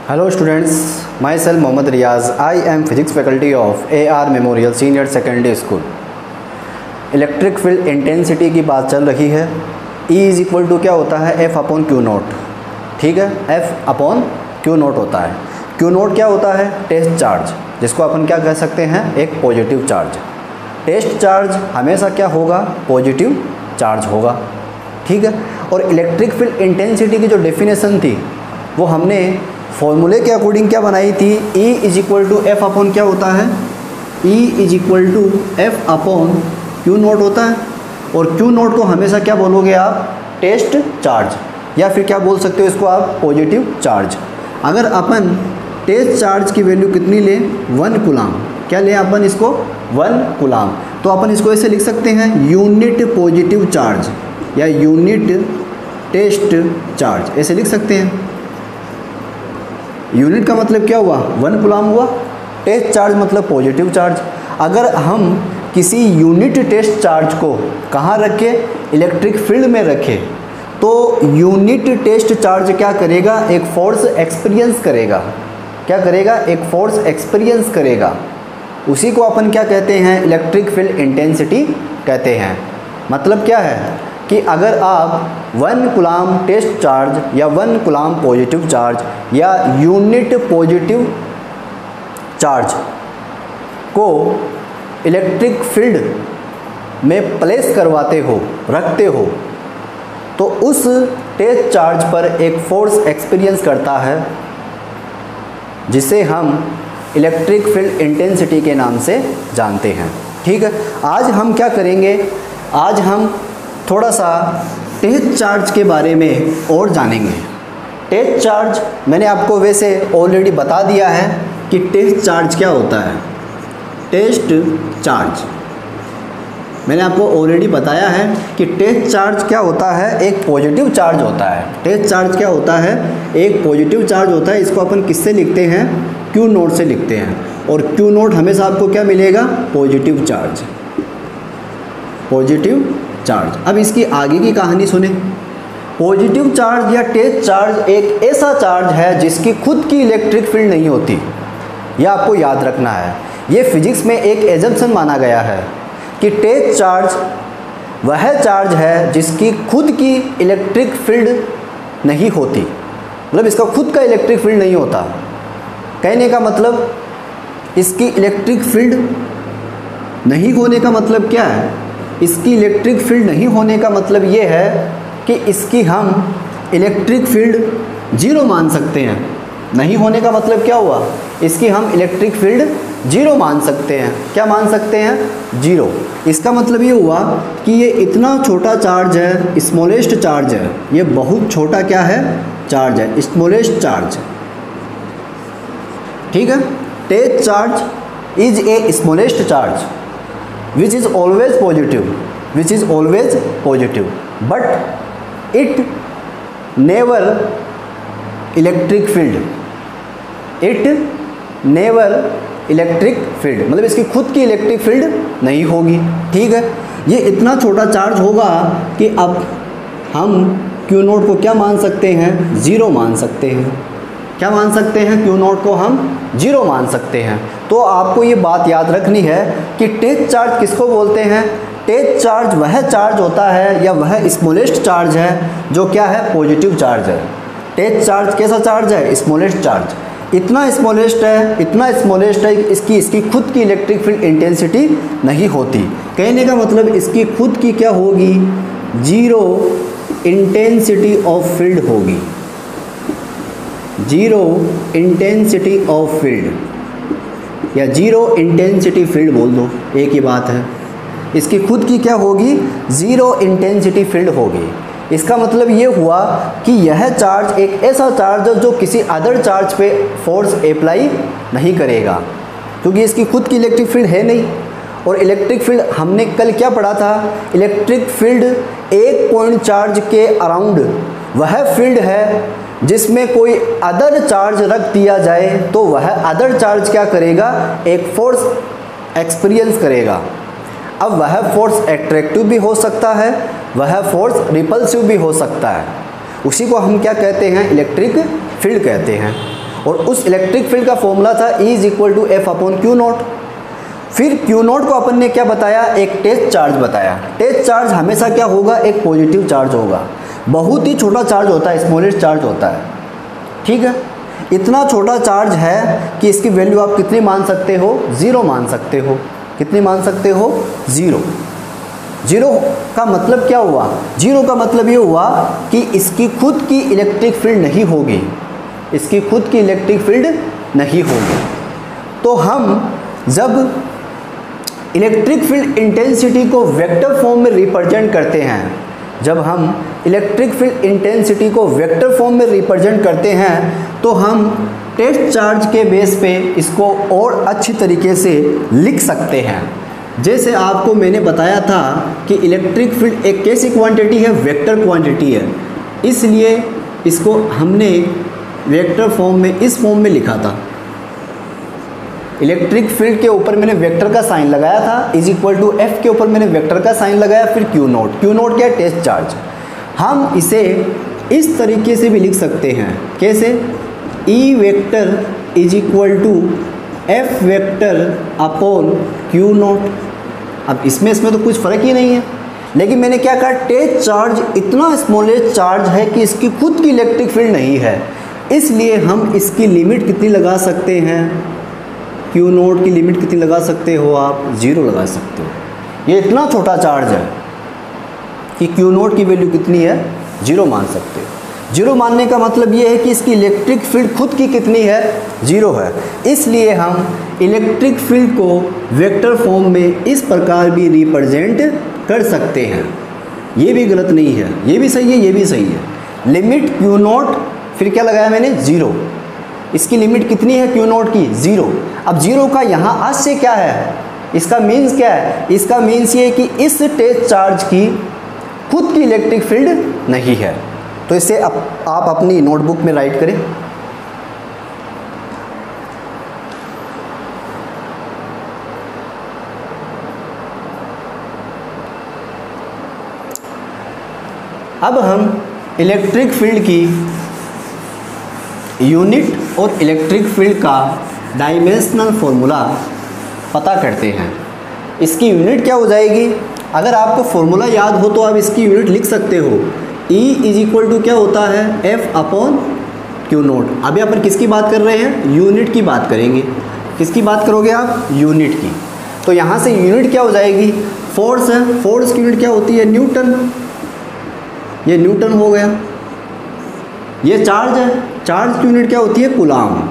Hello students, myself Mohammad Riaz. I am physics faculty of AR Memorial Senior Secondary School. Electric field intensity की बात चल रही है। E is equal to क्या होता है, F अपॉन क्यू नोट। ठीक है, F अपॉन क्यू नोट होता है। क्यू नोट क्या होता है, टेस्ट चार्ज, जिसको अपन क्या कह सकते हैं, एक पॉजिटिव चार्ज। टेस्ट चार्ज हमेशा क्या होगा, पॉजिटिव चार्ज होगा। ठीक है, और इलेक्ट्रिक फील्ड इंटेंसिटी की जो डेफिनेशन थी वो हमने फॉर्मूले के अकॉर्डिंग क्या बनाई थी, E is equal to F upon क्या होता है, E is equal to F upon q naught होता है। और क्यू नोट को हमेशा क्या बोलोगे आप, टेस्ट चार्ज, या फिर क्या बोल सकते हो इसको आप, पॉजिटिव चार्ज। अगर अपन टेस्ट चार्ज की वैल्यू कितनी लें, 1 कूलाम, क्या लें अपन इसको, 1 कूलाम, तो अपन इसको ऐसे लिख सकते हैं, यूनिट पॉजिटिव चार्ज या यूनिट टेस्ट चार्ज, ऐसे लिख सकते हैं। यूनिट का मतलब क्या हुआ, 1 कूलाम हुआ। टेस्ट चार्ज मतलब पॉजिटिव चार्ज। अगर हम किसी यूनिट टेस्ट चार्ज को कहाँ रखें, इलेक्ट्रिक फील्ड में रखें, तो यूनिट टेस्ट चार्ज क्या करेगा, एक फोर्स एक्सपीरियंस करेगा। क्या करेगा, एक फोर्स एक्सपीरियंस करेगा। उसी को अपन क्या कहते हैं, इलेक्ट्रिक फील्ड इंटेंसिटी कहते हैं। मतलब क्या है कि अगर आप 1 कूलाम टेस्ट चार्ज या 1 कूलाम पॉजिटिव चार्ज या यूनिट पॉजिटिव चार्ज को इलेक्ट्रिक फील्ड में प्लेस करवाते हो, रखते हो, तो उस टेस्ट चार्ज पर एक फोर्स एक्सपीरियंस करता है, जिसे हम इलेक्ट्रिक फील्ड इंटेंसिटी के नाम से जानते हैं। ठीक है, आज हम क्या करेंगे, आज हम थोड़ा सा टेस्ट चार्ज के बारे में और जानेंगे। टेस्ट चार्ज मैंने आपको वैसे ऑलरेडी बता दिया है कि टेस्ट चार्ज क्या होता है। टेस्ट चार्ज मैंने आपको ऑलरेडी बताया है कि टेस्ट चार्ज क्या होता है, एक पॉजिटिव चार्ज होता है। टेस्ट चार्ज क्या होता है, एक पॉजिटिव चार्ज होता है। इसको अपन किससे लिखते हैं, क्यू नोट से लिखते हैं। और क्यू नोट हमेशा आपको क्या मिलेगा, पॉजिटिव चार्ज, पॉजिटिव चार्ज। अब इसकी आगे की कहानी सुने। पॉजिटिव चार्ज या टेस्ट चार्ज एक ऐसा चार्ज है जिसकी खुद की इलेक्ट्रिक फील्ड नहीं होती। यह आपको याद रखना है। ये फिजिक्स में एक एजम्पशन माना गया है कि टेस्ट चार्ज वह चार्ज है जिसकी खुद की इलेक्ट्रिक फील्ड नहीं होती। मतलब इसका खुद का इलेक्ट्रिक फील्ड नहीं होता। कहने का मतलब इसकी इलेक्ट्रिक फील्ड नहीं होने का मतलब क्या है, इसकी इलेक्ट्रिक फील्ड नहीं होने का मतलब ये है कि इसकी हम इलेक्ट्रिक फील्ड जीरो मान सकते हैं। नहीं होने का मतलब क्या हुआ, इसकी हम इलेक्ट्रिक फील्ड जीरो मान सकते हैं। क्या मान सकते हैं, जीरो। इसका मतलब ये हुआ कि ये इतना छोटा चार्ज है, स्मॉलेस्ट चार्ज है, ये बहुत छोटा क्या है, चार्ज है, स्मॉलेस्ट चार्ज। ठीक है, test charge is a smallest charge which is always positive, which is always positive, but it never electric field, it never electric field, मतलब इसकी खुद की इलेक्ट्रिक फील्ड नहीं होगी। ठीक है, ये इतना छोटा चार्ज होगा कि अब हम क्यू नोट को क्या मान सकते हैं, ज़ीरो मान सकते हैं। क्या मान सकते हैं, क्यू नोट को हम जीरो मान सकते हैं। तो आपको ये बात याद रखनी है कि टेस्ट चार्ज किसको बोलते हैं। टेस्ट चार्ज वह चार्ज होता है या वह स्मॉलेस्ट चार्ज है जो क्या है, पॉजिटिव चार्ज है। टेस्ट चार्ज कैसा चार्ज है, स्मॉलेस्ट चार्ज। इतना स्मॉलेस्ट है, इतना स्मॉलेस्ट है कि इसकी खुद की इलेक्ट्रिक फील्ड इंटेंसिटी नहीं होती। कहने का मतलब इसकी खुद की क्या होगी, जीरो इंटेंसिटी ऑफ फील्ड होगी, जीरो इंटेंसिटी ऑफ फील्ड या जीरो इंटेंसिटी फील्ड बोल दो, एक ही बात है। इसकी खुद की क्या होगी, ज़ीरो इंटेंसिटी फील्ड होगी। इसका मतलब ये हुआ कि यह चार्ज एक ऐसा चार्ज है जो किसी अदर चार्ज पे फोर्स अप्लाई नहीं करेगा, क्योंकि इसकी खुद की इलेक्ट्रिक फील्ड है नहीं। और इलेक्ट्रिक फील्ड हमने कल क्या पढ़ा था, इलेक्ट्रिक फील्ड एक पॉइंट चार्ज के अराउंड वह फील्ड है जिसमें कोई अदर चार्ज रख दिया जाए तो वह अदर चार्ज क्या करेगा, एक फोर्स एक्सपीरियंस करेगा। अब वह फोर्स एट्रैक्टिव भी हो सकता है, वह फोर्स रिपल्सिव भी हो सकता है। उसी को हम क्या कहते हैं, इलेक्ट्रिक फील्ड कहते हैं। और उस इलेक्ट्रिक फील्ड का फॉर्मूला था E is equal to F upon q naught. फिर क्यू नॉट को अपन ने क्या बताया, एक टेस्ट चार्ज बताया। टेस्ट चार्ज हमेशा क्या होगा, एक पॉजिटिव चार्ज होगा, बहुत ही छोटा चार्ज होता है, स्मॉलेस्ट चार्ज होता है, ठीक है। इतना छोटा चार्ज है कि इसकी वैल्यू आप कितनी मान सकते हो, 0 मान सकते हो। कितनी मान सकते हो, 0। 0 का मतलब क्या हुआ, 0 का मतलब ये हुआ कि इसकी खुद की इलेक्ट्रिक फील्ड नहीं होगी, इसकी खुद की इलेक्ट्रिक फील्ड नहीं होगी। तो हम जब इलेक्ट्रिक फील्ड इंटेंसिटी को वेक्टर फॉर्म में रिप्रेजेंट करते हैं, जब हम इलेक्ट्रिक फील्ड इंटेंसिटी को वेक्टर फॉर्म में रिप्रेजेंट करते हैं, तो हम टेस्ट चार्ज के बेस पे इसको और अच्छी तरीके से लिख सकते हैं। जैसे आपको मैंने बताया था कि इलेक्ट्रिक फील्ड एक कैसी क्वांटिटी है, वेक्टर क्वांटिटी है, इसलिए इसको हमने वेक्टर फॉर्म में, इस फॉर्म में लिखा था। इलेक्ट्रिक फील्ड के ऊपर मैंने वेक्टर का साइन लगाया था, इज इक्वल टू एफ के ऊपर मैंने वेक्टर का साइन लगाया, फिर क्यू नॉट। क्यू नॉट क्या है, टेस्ट चार्ज। हम इसे इस तरीके से भी लिख सकते हैं, कैसे, E vector is equal to F vector upon q naught. अब इसमें तो कुछ फ़र्क ही नहीं है, लेकिन मैंने क्या कहा, टेस्ट चार्ज इतना स्मॉलेस्ट चार्ज है कि इसकी खुद की इलेक्ट्रिक फील्ड नहीं है, इसलिए हम इसकी लिमिट कितनी लगा सकते हैं, क्यू नॉट की लिमिट कितनी लगा सकते हो आप, 0 लगा सकते हो। ये इतना छोटा चार्ज है कि क्यू नॉट की वैल्यू कितनी है, 0 मान सकते हो। 0 मानने का मतलब ये है कि इसकी इलेक्ट्रिक फील्ड खुद की कितनी है, 0 है। इसलिए हम इलेक्ट्रिक फील्ड को वेक्टर फॉर्म में इस प्रकार भी रिप्रेजेंट कर सकते हैं। ये भी गलत नहीं है, ये भी सही है, ये भी सही है। लिमिट क्यू नॉट, फिर क्या लगाया मैंने, 0। इसकी लिमिट कितनी है क्यू नॉट की, 0। अब 0 का यहाँ आशय क्या है, इसका मीन्स क्या है, इसका मीन्स ये है कि इस टेस्ट चार्ज की खुद की इलेक्ट्रिक फील्ड नहीं है। तो इसे आप अपनी नोटबुक में राइट करें। अब हम इलेक्ट्रिक फील्ड की यूनिट और इलेक्ट्रिक फील्ड का डायमेंशनल फॉर्मूला पता करते हैं। इसकी यूनिट क्या हो जाएगी, अगर आपको फॉर्मूला याद हो तो आप इसकी यूनिट लिख सकते हो। E इज इक्वल टू क्या होता है, F अपॉन क्यू नोट। अभी अपन किसकी बात कर रहे हैं, यूनिट की बात करेंगे। किसकी बात करोगे आप, यूनिट की। तो यहाँ से यूनिट क्या हो जाएगी, फोर्स है, फोर्स की यूनिट क्या होती है, न्यूटन। ये न्यूटन हो गया। ये चार्ज है, चार्ज की यूनिट क्या होती है, कूलाम।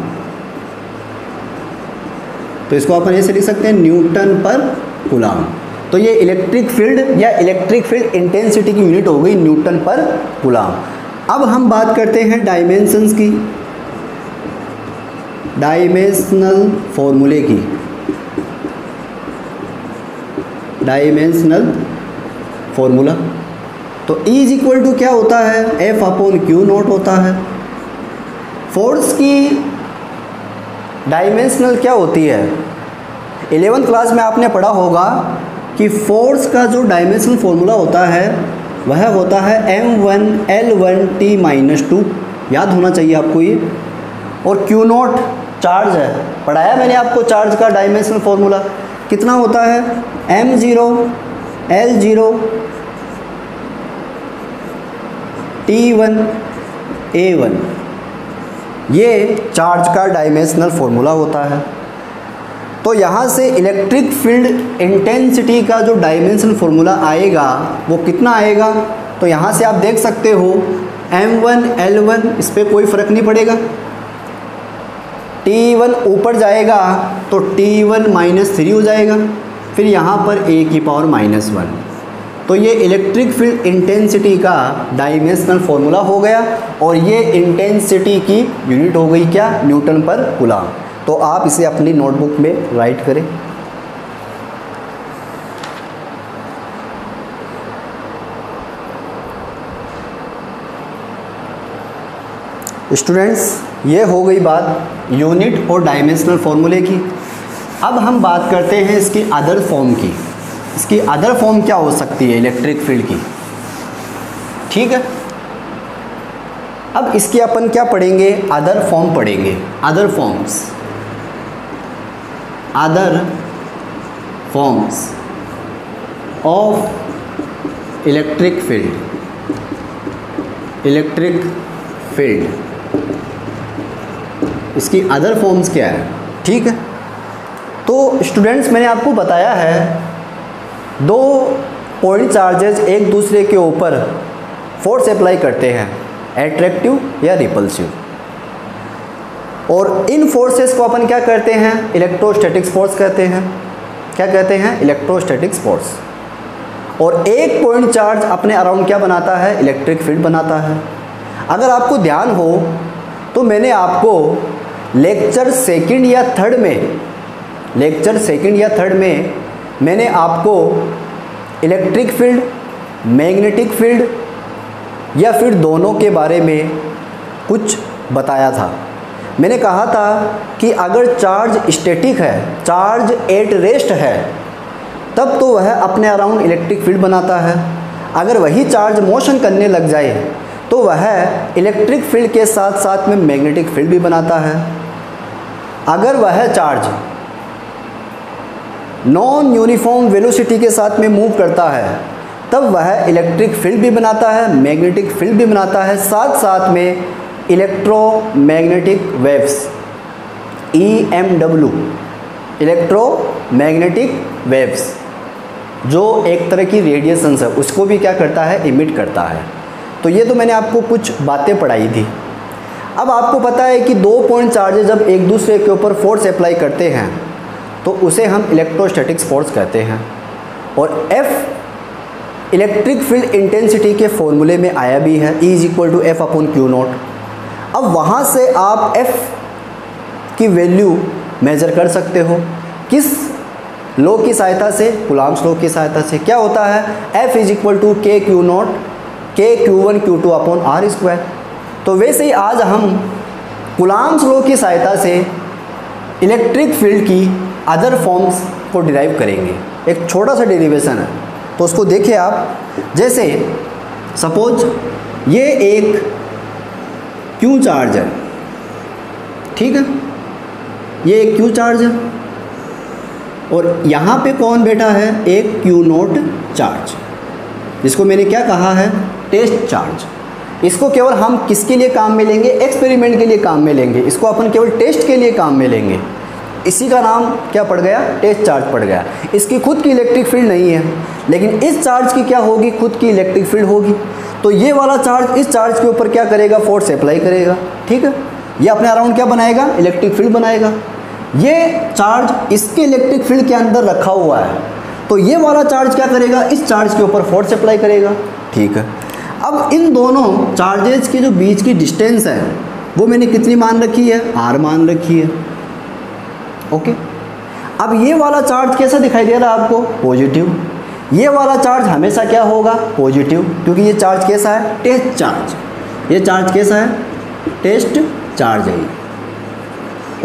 तो इसको अपन ऐसे लिख सकते हैं, न्यूटन पर कूलाम। तो ये इलेक्ट्रिक फील्ड या इलेक्ट्रिक फील्ड इंटेंसिटी की यूनिट हो गई, न्यूटन पर कूलाम। अब हम बात करते हैं डायमेंशंस की, डायमेंशनल फॉर्मूले की। डायमेंशनल फॉर्मूला, तो E इज इक्वल टू क्या होता है, F अपॉन क्यू नॉट होता है। फोर्स की डायमेंशनल क्या होती है, 11th क्लास में आपने पढ़ा होगा कि फोर्स का जो डायमेंशनल फॉर्मूला होता है वह होता है m1L1T-2, याद होना चाहिए आपको ये। और क्यू नॉट चार्ज है, पढ़ाया मैंने आपको चार्ज का डायमेंशनल फॉर्मूला कितना होता है, m0L0 T1A1, ये चार्ज का डायमेंशनल फॉर्मूला होता है। तो यहाँ से इलेक्ट्रिक फील्ड इंटेंसिटी का जो डायमेंशनल फॉर्मूला आएगा वो कितना आएगा, तो यहाँ से आप देख सकते हो m1L1, इस पर कोई फ़र्क नहीं पड़ेगा। T1 ऊपर जाएगा तो T1 -3 हो जाएगा, फिर यहाँ पर a⁻⁻1। तो ये इलेक्ट्रिक फील्ड इंटेंसिटी का डायमेंशनल फॉर्मूला हो गया, और ये इंटेंसिटी की यूनिट हो गई क्या, न्यूटन पर कूलाम। तो आप इसे अपनी नोटबुक में राइट करें। स्टूडेंट्स, ये हो गई बात यूनिट और डायमेंशनल फॉर्मूले की। अब हम बात करते हैं इसकी अदर फॉर्म की। इसकी अदर फॉर्म क्या हो सकती है इलेक्ट्रिक फील्ड की, ठीक है। अब इसकी अपन क्या पढ़ेंगे, अदर फॉर्म पढ़ेंगे, other forms of electric field, इसकी अदर फॉर्म्स क्या है। ठीक है, तो स्टूडेंट्स मैंने आपको बताया है दो पॉइंट चार्जेस एक दूसरे के ऊपर फोर्स अप्लाई करते हैं, एट्रैक्टिव या रिपल्सिव, और इन फोर्सेस को अपन क्या करते हैं, इलेक्ट्रोस्टैटिक्स फोर्स कहते हैं। क्या कहते हैं, इलेक्ट्रोस्टैटिक्स फोर्स। और एक पॉइंट चार्ज अपने अराउंड क्या बनाता है, इलेक्ट्रिक फील्ड बनाता है। अगर आपको ध्यान हो तो मैंने आपको लेक्चर सेकंड या थर्ड में मैंने आपको इलेक्ट्रिक फील्ड, मैग्नेटिक फील्ड या फिर दोनों के बारे में कुछ बताया था। मैंने कहा था कि अगर चार्ज स्टैटिक है, चार्ज एट रेस्ट है, तब तो वह अपने अराउंड इलेक्ट्रिक फील्ड बनाता है। अगर वही चार्ज मोशन करने लग जाए तो वह इलेक्ट्रिक फील्ड के साथ साथ में मैग्नेटिक फील्ड भी बनाता है। अगर वह चार्ज नॉन यूनिफॉर्म वेलोसिटी के साथ में मूव करता है तब वह इलेक्ट्रिक फील्ड भी बनाता है, मैग्नेटिक फील्ड भी बनाता है, साथ साथ में electromagnetic waves, EMW, electromagnetic waves, जो एक तरह की रेडिएशंस है, उसको भी क्या करता है, इमिट करता है। तो ये तो मैंने आपको कुछ बातें पढ़ाई थी। अब आपको पता है कि दो पॉइंट चार्जेस जब एक दूसरे के ऊपर फोर्स अप्लाई करते हैं तो उसे हम इलेक्ट्रोस्टैटिक्स फोर्स कहते हैं। और F इलेक्ट्रिक फील्ड इंटेंसिटी के फॉर्मूले में आया भी है, E=F/Q0। अब वहाँ से आप F की वैल्यू मेज़र कर सकते हो, किस लॉ की सहायता से, कूलॉम्स लॉ की सहायता से। क्या होता है, F=KQ0 KQ1 Q2/R²। तो वैसे ही आज हम कूलॉम्स लॉ की सहायता से इलेक्ट्रिक फील्ड की अदर फॉर्म्स को डिराइव करेंगे। एक छोटा सा डेरिवेशन है, तो उसको देखिए आप। जैसे सपोज ये एक Q चार्ज है, ठीक है, ये एक Q चार्ज है, और यहाँ पे कौन बैठा है, एक Q0 चार्ज, जिसको मैंने क्या कहा है, टेस्ट चार्ज। इसको केवल हम किसके लिए काम में लेंगे, एक्सपेरिमेंट के लिए काम में लेंगे, इसको अपन केवल टेस्ट के लिए काम में लेंगे। इसी का नाम क्या पड़ गया, टेस्ट चार्ज पड़ गया। इसकी खुद की इलेक्ट्रिक फील्ड नहीं है, लेकिन इस चार्ज की क्या होगी, खुद की इलेक्ट्रिक फील्ड होगी। तो ये वाला चार्ज इस चार्ज के ऊपर क्या करेगा, फोर्स अप्लाई करेगा, ठीक है। ये अपने अराउंड क्या बनाएगा, इलेक्ट्रिक फील्ड बनाएगा। ये चार्ज इसके इलेक्ट्रिक फील्ड के अंदर रखा हुआ है, तो ये वाला चार्ज क्या करेगा, इस चार्ज के ऊपर फोर्स अप्लाई करेगा, ठीक है। अब इन दोनों चार्जेस के जो बीच की डिस्टेंस है वो मैंने कितनी मान रखी है, R मान रखी है, ओके। अब ये वाला चार्ज कैसा दिखाई दे रहा है आपको, पॉजिटिव। ये वाला चार्ज हमेशा क्या होगा, पॉजिटिव, क्योंकि ये चार्ज कैसा है, टेस्ट चार्ज। ये चार्ज कैसा है, टेस्ट चार्ज है।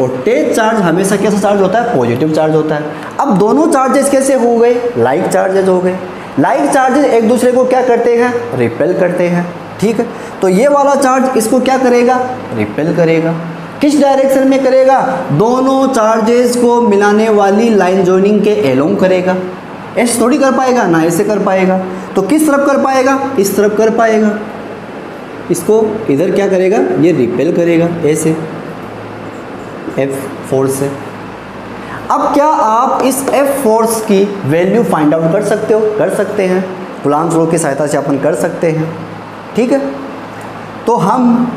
और टेस्ट चार्ज हमेशा कैसा चार्ज होता है, पॉजिटिव चार्ज होता है। अब दोनों चार्जेस कैसे हो गए, लाइक चार्जेस हो गए। लाइक चार्जेस एक दूसरे को क्या करते हैं, रिपेल करते हैं, ठीक है। तो ये वाला चार्ज इसको क्या करेगा, रिपेल करेगा। किस डायरेक्शन में करेगा, दोनों चार्जेस को मिलाने वाली लाइन जॉइनिंग के एलोंग करेगा। ऐसे थोड़ी कर पाएगा ना, ऐसे कर पाएगा। तो किस तरफ कर पाएगा, इस तरफ कर पाएगा। इसको इधर क्या करेगा, ये रिपेल करेगा ऐसे, F फोर्स से। अब क्या आप इस F फोर्स की वैल्यू फाइंड आउट कर सकते हो, कर सकते हैं, कूलॉम्स लॉ की सहायता से अपन कर सकते हैं, ठीक है। तो हम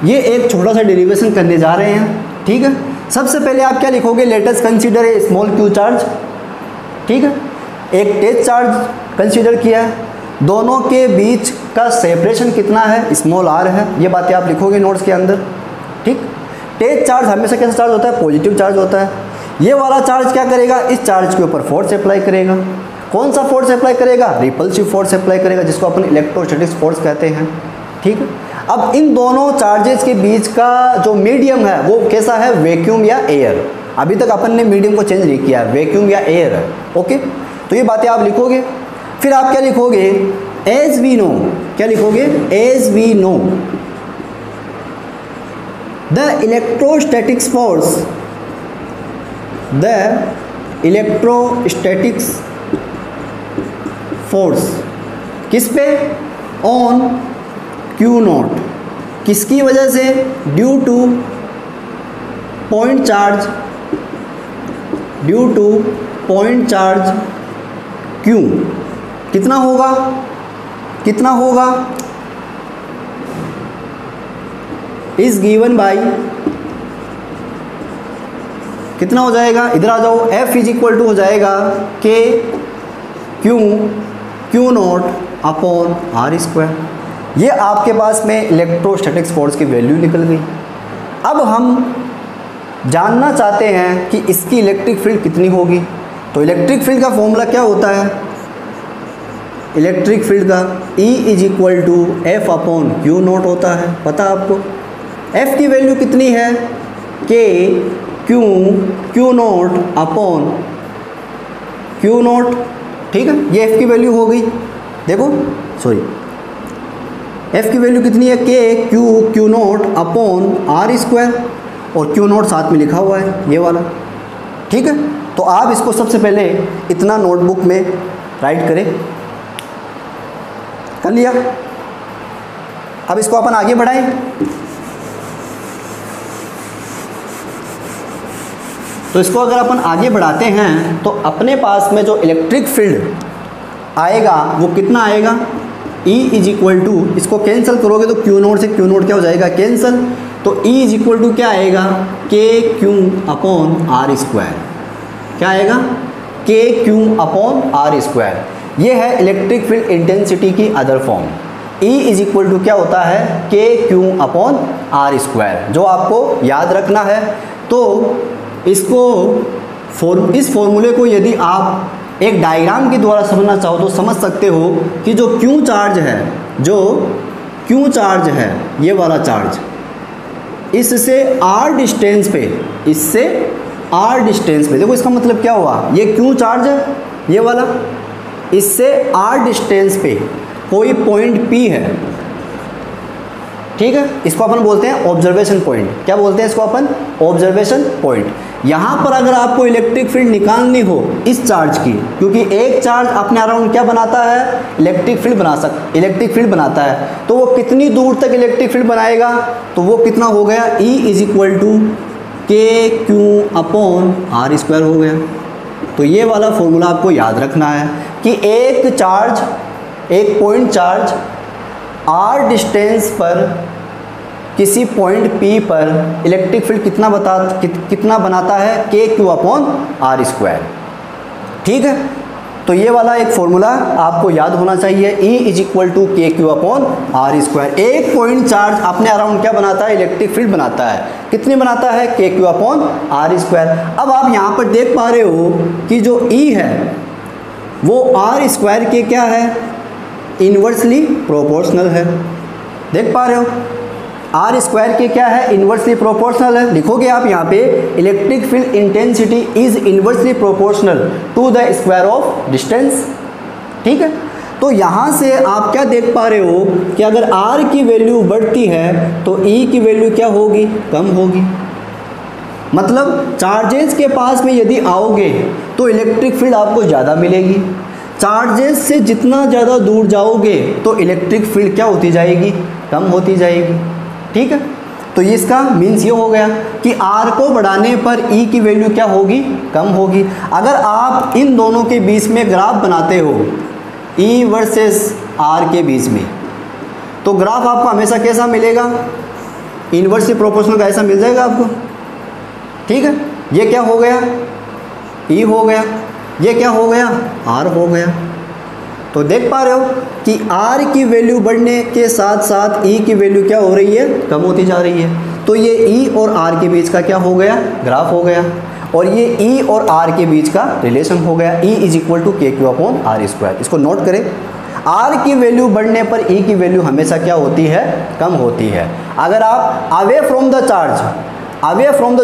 ये एक छोटा सा डेरिवेशन करने जा रहे हैं, ठीक है। सबसे पहले आप क्या लिखोगे, let us consider a small Q charge, ठीक है। एक टेस्ट चार्ज कंसीडर किया है, दोनों के बीच का सेपरेशन कितना है, स्मॉल r है। ये बातें आप लिखोगे नोट्स के अंदर, ठीक। टेस्ट चार्ज हमेशा कैसा चार्ज होता है, पॉजिटिव चार्ज होता है। ये वाला चार्ज क्या करेगा, इस चार्ज के ऊपर फोर्स अप्लाई करेगा। कौन सा फोर्स अप्लाई करेगा, रिपल्सिव फोर्स अप्लाई करेगा, जिसको अपन इलेक्ट्रोस्टैटिक्स फोर्स कहते हैं, ठीक है। अब इन दोनों चार्जेस के बीच का जो मीडियम है वो कैसा है, वैक्यूम या एयर। अभी तक अपन ने मीडियम को चेंज नहीं किया, वैक्यूम या एयर है, ओके। तो ये बातें आप लिखोगे। फिर आप क्या लिखोगे, एज वी नो, क्या लिखोगे, as we know the electrostatics force किस पे? ऑन क्यू नॉट, किसकी वजह से? Due to point charge q. कितना होगा? इज गिवन बाई, कितना हो जाएगा? इधर आ जाओ, F इज इक्वल टू हो जाएगा k q naught upon r square. ये आपके पास में इलेक्ट्रोस्टैटिक्स फोर्स की वैल्यू निकल गई। अब हम जानना चाहते हैं कि इसकी इलेक्ट्रिक फील्ड कितनी होगी। तो इलेक्ट्रिक फील्ड का फॉर्मूला क्या होता है? इलेक्ट्रिक फील्ड का E is equal to F upon q naught होता है। पता आपको F की वैल्यू कितनी है? K q naught upon q not. ठीक है, ये F की वैल्यू हो गई। देखो सॉरी, F की वैल्यू कितनी है? K q naught upon r square, और क्यू नॉट साथ में लिखा हुआ है ये वाला। ठीक है, तो आप इसको सबसे पहले इतना नोटबुक में राइट करें। कर लिया? अब इसको अपन आगे बढ़ाएं। तो इसको अगर अपन आगे बढ़ाते हैं तो अपने पास में जो इलेक्ट्रिक फील्ड आएगा वो कितना आएगा? E इज इक्वल टू, इसको कैंसिल करोगे तो क्यू नोट से क्यू नोट क्या हो जाएगा? कैंसिल। तो E इज इक्वल टू क्या आएगा? के क्यू अपॉन आर स्क्वायर। क्या आएगा? के क्यू अपॉन आर स्क्वायर। ये है इलेक्ट्रिक फील्ड इंटेंसिटी की other form. E is equal to क्या होता है? K Q upon r square, जो आपको याद रखना है। तो इसको इस फॉर्मूले को यदि आप एक डायग्राम के द्वारा समझना चाहो तो समझ सकते हो कि जो क्यू चार्ज है, ये वाला चार्ज, इससे r डिस्टेंस पे, देखो इसका मतलब क्या हुआ? ये क्यू चार्ज है ये वाला, इससे r डिस्टेंस पे कोई पॉइंट P है। ठीक है, इसको अपन बोलते हैं ऑब्जर्वेशन पॉइंट। क्या बोलते हैं इसको अपन? Observation point. यहाँ पर अगर आपको इलेक्ट्रिक फील्ड निकालनी हो इस चार्ज की, क्योंकि एक चार्ज अपने अराउंड क्या बनाता है? इलेक्ट्रिक फील्ड बनाता है। तो वो कितनी दूर तक इलेक्ट्रिक फील्ड बनाएगा? तो वो कितना हो गया? E इज इक्वल टू के क्यू अपॉन आर स्क्वायर हो गया। तो ये वाला फॉर्मूला आपको याद रखना है कि एक पॉइंट चार्ज r डिस्टेंस पर किसी पॉइंट P पर इलेक्ट्रिक फील्ड कितना बनाता है? K Q upon r square. ठीक है, तो ये वाला एक फॉर्मूला आपको याद होना चाहिए। E इज इक्वल टू के क्यू अपॉन आर स्क्वायर। एक पॉइंट चार्ज अपने अराउंड क्या बनाता है? इलेक्ट्रिक फील्ड बनाता है। कितनी बनाता है? K Q upon r square. अब आप यहाँ पर देख पा रहे हो कि जो E है वो आर स्क्वायर के क्या है? इन्वर्सली प्रोपोर्शनल है। देख पा रहे हो, आर स्क्वायर के क्या है? इन्वर्सली प्रोपोर्शनल है। लिखोगे आप यहाँ पे electric field intensity is inversely proportional to the square of distance. ठीक है, तो यहाँ से आप क्या देख पा रहे हो कि अगर आर की वैल्यू बढ़ती है तो ई की वैल्यू क्या होगी? कम होगी। मतलब चार्जेस के पास में यदि आओगे तो इलेक्ट्रिक फील्ड आपको ज़्यादा मिलेगी। चार्जेस से जितना ज़्यादा दूर जाओगे तो इलेक्ट्रिक फील्ड क्या होती जाएगी? कम होती जाएगी। ठीक है, तो इसका मीन्स ये हो गया कि R को बढ़ाने पर E की वैल्यू क्या होगी? कम होगी। अगर आप इन दोनों के बीच में ग्राफ बनाते हो E वर्सेस R के बीच में, तो ग्राफ आपको हमेशा कैसा मिलेगा? इनवर्सली प्रोपोर्शनल का ऐसा मिल जाएगा आपको। ठीक है, ये क्या हो गया? E हो गया। ये क्या हो गया? R हो गया। तो देख पा रहे हो कि R की वैल्यू बढ़ने के साथ साथ E की वैल्यू क्या हो रही है? कम होती जा रही है। तो ये E और R के बीच का क्या हो गया? ग्राफ हो गया। और ये E और R के बीच का रिलेशन हो गया। E इज इक्वल टू के क्यू अपॉन आर स्क्वायर। इसको नोट करें, R की वैल्यू बढ़ने पर E की वैल्यू हमेशा क्या होती है? कम होती है। अगर आप अवे फ्रॉम द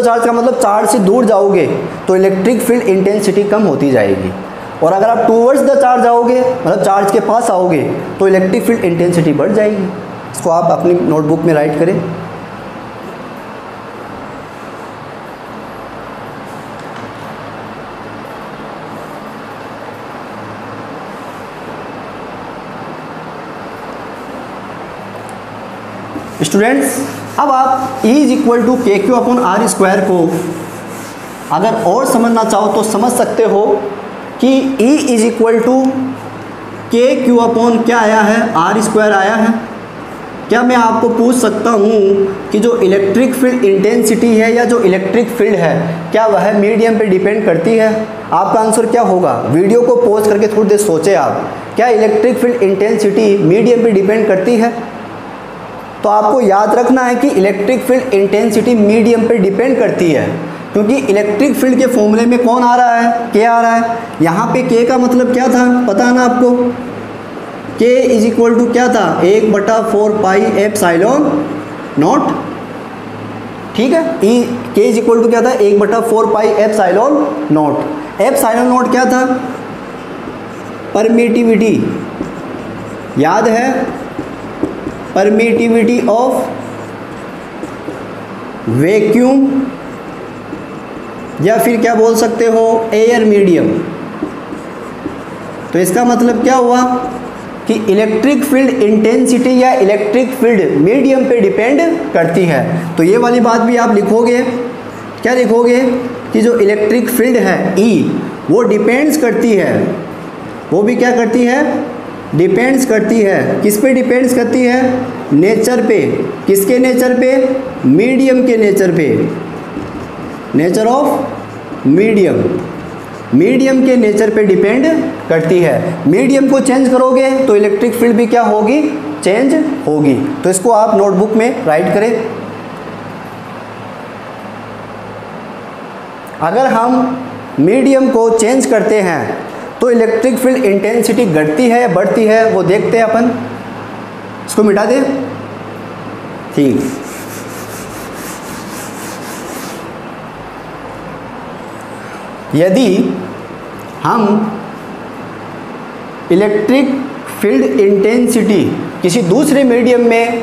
चार्ज का मतलब चार्ज से दूर जाओगे तो इलेक्ट्रिक फील्ड इंटेंसिटी कम होती जाएगी। और अगर आप टूवर्ड्स द चार्ज आओगे, मतलब चार्ज के पास आओगे, तो इलेक्ट्रिक फील्ड इंटेंसिटी बढ़ जाएगी। इसको आप अपनी नोटबुक में राइट करें। स्टूडेंट्स, अब आप E इज इक्वल टू के क्यू अपॉन आर स्क्वायर को अगर और समझना चाहो तो समझ सकते हो कि E इज इक्वल टू के क्यू अपॉन क्या आया है, आर स्क्वायर आया है। क्या मैं आपको पूछ सकता हूँ कि जो इलेक्ट्रिक फील्ड इंटेंसिटी है या जो इलेक्ट्रिक फील्ड है क्या वह मीडियम पे डिपेंड करती है? आपका आंसर क्या होगा? वीडियो को पॉज करके थोड़ी देर सोचें आप, क्या इलेक्ट्रिक फील्ड इंटेंसिटी मीडियम पे डिपेंड करती है? तो आपको याद रखना है कि इलेक्ट्रिक फील्ड इंटेंसिटी मीडियम पे डिपेंड करती है, क्योंकि इलेक्ट्रिक फील्ड के फॉर्मूले में कौन आ रहा है? के आ रहा है। यहाँ पे के का मतलब क्या था पता है ना आपको? के इज इक्वल टू क्या था? 1/4 पाई एप्सिलॉन नॉट, ठीक है। के इज इक्वल टू क्या था? 1/4 pi epsilon not. Epsilon not क्या था? परमिटिविटी, याद है? परमिटिविटी ऑफ वैक्यूम या फिर क्या बोल सकते हो, एयर मीडियम। तो इसका मतलब क्या हुआ कि इलेक्ट्रिक फील्ड इंटेंसिटी या इलेक्ट्रिक फील्ड मीडियम पे डिपेंड करती है। तो ये वाली बात भी आप लिखोगे, क्या लिखोगे कि जो इलेक्ट्रिक फील्ड है E वो डिपेंड्स करती है, वो भी क्या करती है? डिपेंड्स करती है। किस पे डिपेंड्स करती है? नेचर पे। किसके नेचर पे? मीडियम के नेचर पे, नेचर ऑफ मीडियम। मीडियम के नेचर पे डिपेंड करती है। मीडियम को चेंज करोगे तो इलेक्ट्रिक फील्ड भी क्या होगी? चेंज होगी। तो इसको आप नोटबुक में राइट करें। अगर हम मीडियम को चेंज करते हैं तो इलेक्ट्रिक फील्ड इंटेंसिटी घटती है या बढ़ती है, वो देखते हैं अपन। इसको मिटा दें, ठीक। यदि हम इलेक्ट्रिक फील्ड इंटेंसिटी किसी दूसरे मीडियम में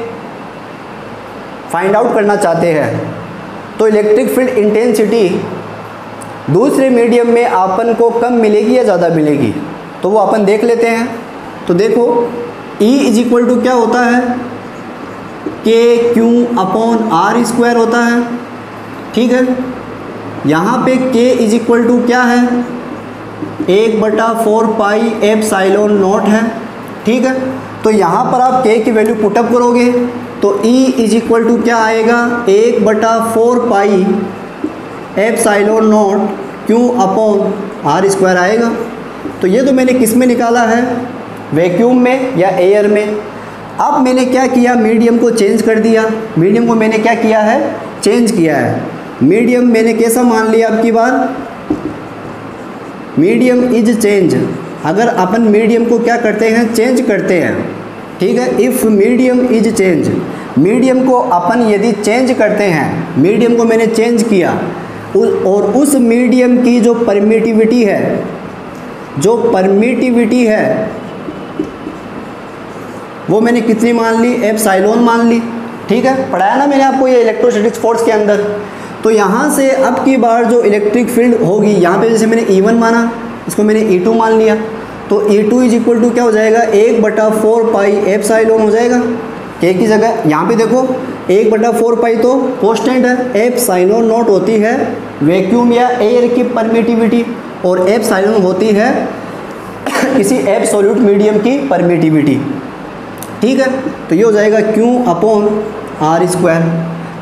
फाइंड आउट करना चाहते हैं तो इलेक्ट्रिक फील्ड इंटेंसिटी दूसरे मीडियम में अपन को कम मिलेगी या ज़्यादा मिलेगी, तो वो अपन देख लेते हैं। तो देखो E इज इक्वल टू क्या होता है? K Q upon r square होता है, ठीक है। यहाँ पे K इज इक्वल टू क्या है? 1/4 पाई एप्सिलॉन नॉट है, ठीक है। तो यहाँ पर आप K की वैल्यू पुटअप करोगे तो E इज इक्वल टू क्या आएगा? 1/4 pi epsilon naught q upon r square आएगा। तो ये तो मैंने किस में निकाला है? वैक्यूम में या एयर में। अब मैंने क्या किया? मीडियम को चेंज कर दिया। मीडियम को मैंने क्या किया है? चेंज किया है। मीडियम मैंने कैसा मान लिया आपकी बार? Medium is change. अगर अपन मीडियम को क्या करते हैं? चेंज करते हैं, ठीक है। If medium is change, medium को अपन यदि चेंज करते हैं, मीडियम को मैंने चेंज किया और उस मीडियम की जो परमिटिविटी है, जो परमिटिविटी है वो मैंने कितनी मान ली? एप्सिलॉन मान ली, ठीक है। पढ़ाया ना मैंने आपको ये इलेक्ट्रोस्टैटिक्स फोर्स के अंदर। तो यहाँ से अब की बार जो इलेक्ट्रिक फील्ड होगी, यहाँ पे जैसे मैंने E1 माना, इसको मैंने E2 मान लिया, तो E2 इज इक्वल टू क्या हो जाएगा? 1/4 पाई एप्सिलॉन हो जाएगा। K की जगह यहाँ पे देखो 1/4 पाई तो कांस्टेंट है, एप्सिलॉन नॉट होती है वैक्यूम या एयर की परमिटिविटी और एप्सिलॉन होती है किसी एब्सोल्यूट मीडियम की परमिटिविटी, ठीक है। तो ये हो जाएगा Q अपॉन आर स्क्वायर।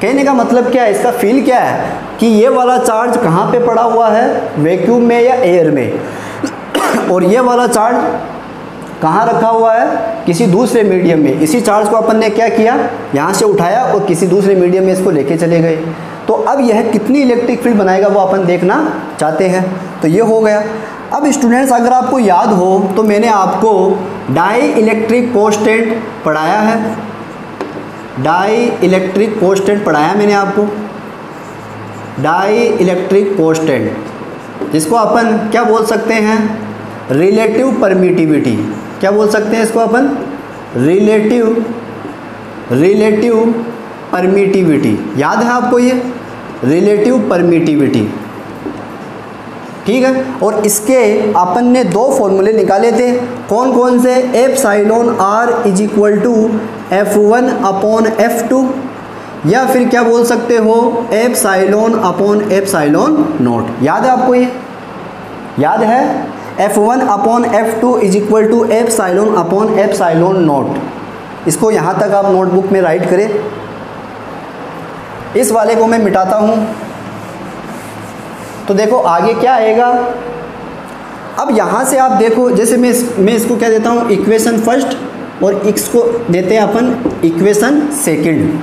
कहने का मतलब क्या है? इसका फील क्या है कि ये वाला चार्ज कहाँ पे पड़ा हुआ है? वैक्यूम में या एयर में। और ये वाला चार्ज कहाँ रखा हुआ है? किसी दूसरे मीडियम में। इसी चार्ज को अपन ने क्या किया? यहाँ से उठाया और किसी दूसरे मीडियम में इसको लेके चले गए। तो अब यह कितनी इलेक्ट्रिक फील्ड बनाएगा वो अपन देखना चाहते हैं। तो ये हो गया। अब स्टूडेंट्स अगर आपको याद हो तो मैंने आपको डाई इलेक्ट्रिक कांस्टेंट पढ़ाया है, डाई इलेक्ट्रिक कांस्टेंट पढ़ाया मैंने आपको, डाई इलेक्ट्रिक कांस्टेंट, जिसको अपन क्या बोल सकते हैं? Relative permittivity. क्या बोल सकते हैं इसको अपन? Relative permittivity. याद है आपको ये? रिलेटिव परमिटिविटी, ठीक है। और इसके अपन ने दो फॉर्मूले निकाले थे, कौन कौन से, epsilon r is equal to F1 upon F2, या फिर क्या बोल सकते हो, एप्सिलॉन अपॉन एप्सिलॉन नोट। याद है आपको, ये याद है, F1 upon F2 is equal to epsilon upon epsilon naught. इसको यहाँ तक आप नोटबुक में राइट करें। इस वाले को मैं मिटाता हूँ, तो देखो आगे क्या आएगा। अब यहाँ से आप देखो, जैसे मैं इसको क्या देता हूँ, इक्वेशन फर्स्ट, और इसको देते हैं अपन इक्वेशन सेकंड।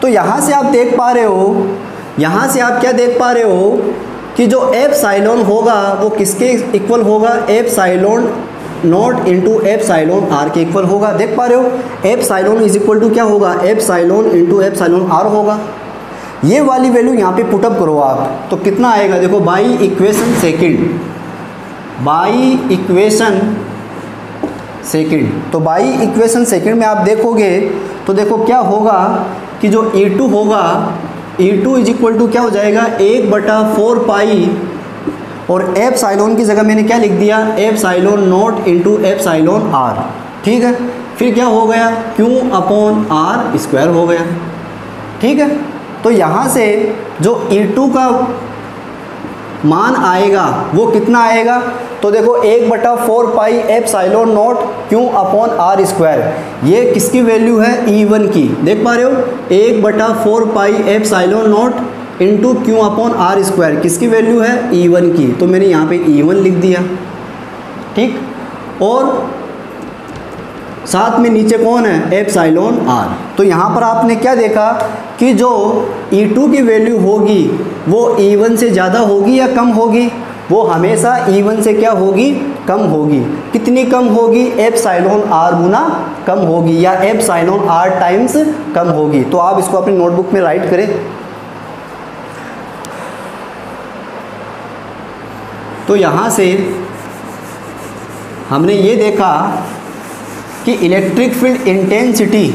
तो यहाँ से आप देख पा रहे हो, यहाँ से आप क्या देख पा रहे हो कि जो एप्सिलॉन होगा वो किसके इक्वल होगा, epsilon naught into epsilon r के इक्वल होगा। देख पा रहे हो, एप्सिलॉन इज इक्वल टू क्या होगा, एप्सिलॉन इंटू एप्सिलॉन आर होगा। ये वाली वैल्यू यहाँ पे पुटअप करो आप, तो कितना आएगा, देखो by equation second, by equation second. तो बाई इक्वेशन सेकंड में आप देखोगे तो देखो क्या होगा कि जो E2 होगा, E2 इज इक्वल टू क्या हो जाएगा, 1/4 पाई, और एप्सिलॉन की जगह मैंने क्या लिख दिया, epsilon naught into epsilon r. ठीक है, फिर क्या हो गया, Q अपॉन आर स्क्वायर हो गया। ठीक है, तो यहाँ से जो E2 का मान आएगा वो कितना आएगा, तो देखो 1/4 pi epsilon naught Q upon r square, ये किसकी वैल्यू है, E1 की। देख पा रहे हो, 1/4 pi epsilon naught into Q upon r square किसकी वैल्यू है, E1 की। तो मैंने यहाँ पे E1 लिख दिया। ठीक, और साथ में नीचे कौन है, एप्सिलॉन आर। तो यहाँ पर आपने क्या देखा कि जो E2 की वैल्यू होगी वो E1 से ज़्यादा होगी या कम होगी, वो हमेशा E1 से क्या होगी, कम होगी। कितनी कम होगी, एप्सिलॉन आर गुना कम होगी, या एप्सिलॉन आर टाइम्स कम होगी। तो आप इसको अपनी नोटबुक में राइट करें। तो यहाँ से हमने ये देखा कि इलेक्ट्रिक फील्ड इंटेंसिटी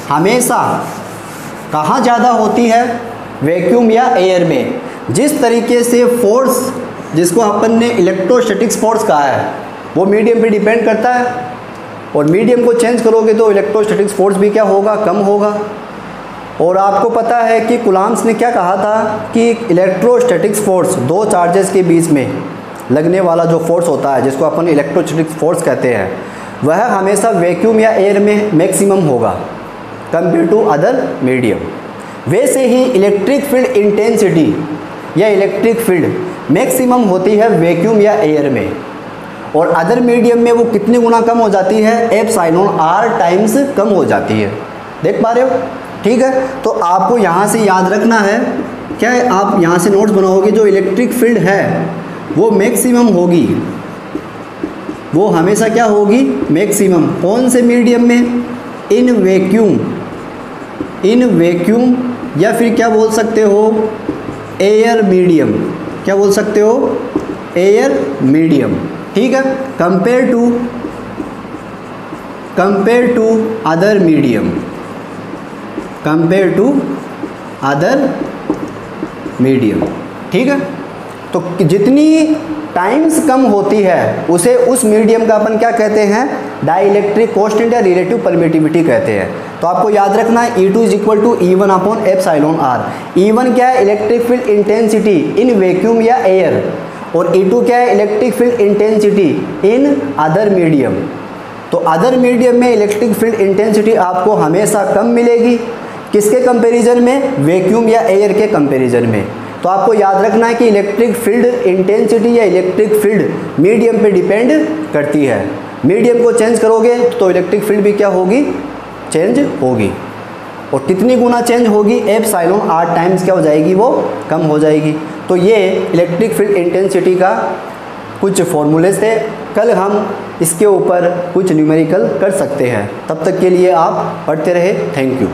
हमेशा कहाँ ज़्यादा होती है, वैक्यूम या एयर में। जिस तरीके से फोर्स, जिसको अपन ने इलेक्ट्रोस्टैटिक्स फोर्स कहा है, वो मीडियम पे डिपेंड करता है, और मीडियम को चेंज करोगे तो इलेक्ट्रोस्टैटिक्स फोर्स भी क्या होगा, कम होगा। और आपको पता है कि कूलम्ब्स ने क्या कहा था कि इलेक्ट्रोस्टैटिक्स फोर्स, दो चार्जेस के बीच में लगने वाला जो फोर्स होता है, जिसको अपन इलेक्ट्रोस्टैटिक्स फोर्स कहते हैं, वह हमेशा वैक्यूम या एयर में मैक्सिमम होगा कंपेयर टू अदर मीडियम। वैसे ही इलेक्ट्रिक फील्ड इंटेंसिटी या इलेक्ट्रिक फील्ड मैक्सिमम होती है वैक्यूम या एयर में, और अदर मीडियम में वो कितने गुना कम हो जाती है, एप्सिलॉन आर टाइम्स कम हो जाती है। देख पा रहे हो। ठीक है, तो आपको यहाँ से याद रखना है, क्या है, आप यहाँ से नोट्स बनाओगे, जो इलेक्ट्रिक फील्ड है वो मैक्सिमम होगी, वो हमेशा क्या होगी, मैक्सिमम। कौन से मीडियम में, इन वैक्यूम, इन वैक्यूम, या फिर क्या बोल सकते हो, एयर मीडियम। क्या बोल सकते हो, एयर मीडियम। ठीक है, compare to other medium, compare to other medium. ठीक है, तो जितनी टाइम्स कम होती है उसे उस मीडियम का अपन क्या कहते हैं, डाइलेक्ट्रिक कांस्टेंट या रिलेटिव परमिटिविटी कहते हैं। तो आपको याद रखना है, E2 is equal to E1 upon epsilon r. E1 क्या है, electric field intensity in vacuum या एयर, और E2 क्या है, electric field intensity in other medium. तो अदर मीडियम में इलेक्ट्रिक फील्ड इंटेंसिटी आपको हमेशा कम मिलेगी, किसके कंपेरिजन में, वैक्यूम या एयर के कंपेरिजन में। तो आपको याद रखना है कि इलेक्ट्रिक फील्ड इंटेंसिटी या इलेक्ट्रिक फील्ड मीडियम पे डिपेंड करती है। मीडियम को चेंज करोगे तो इलेक्ट्रिक फील्ड भी क्या होगी, चेंज होगी, और कितनी गुना चेंज होगी, एप्सिलॉन आर टाइम्स क्या हो जाएगी, वो कम हो जाएगी। तो ये इलेक्ट्रिक फील्ड इंटेंसिटी का कुछ फॉर्मूले थे। कल हम इसके ऊपर कुछ न्यूमेरिकल कर सकते हैं। तब तक के लिए आप पढ़ते रहे। Thank you.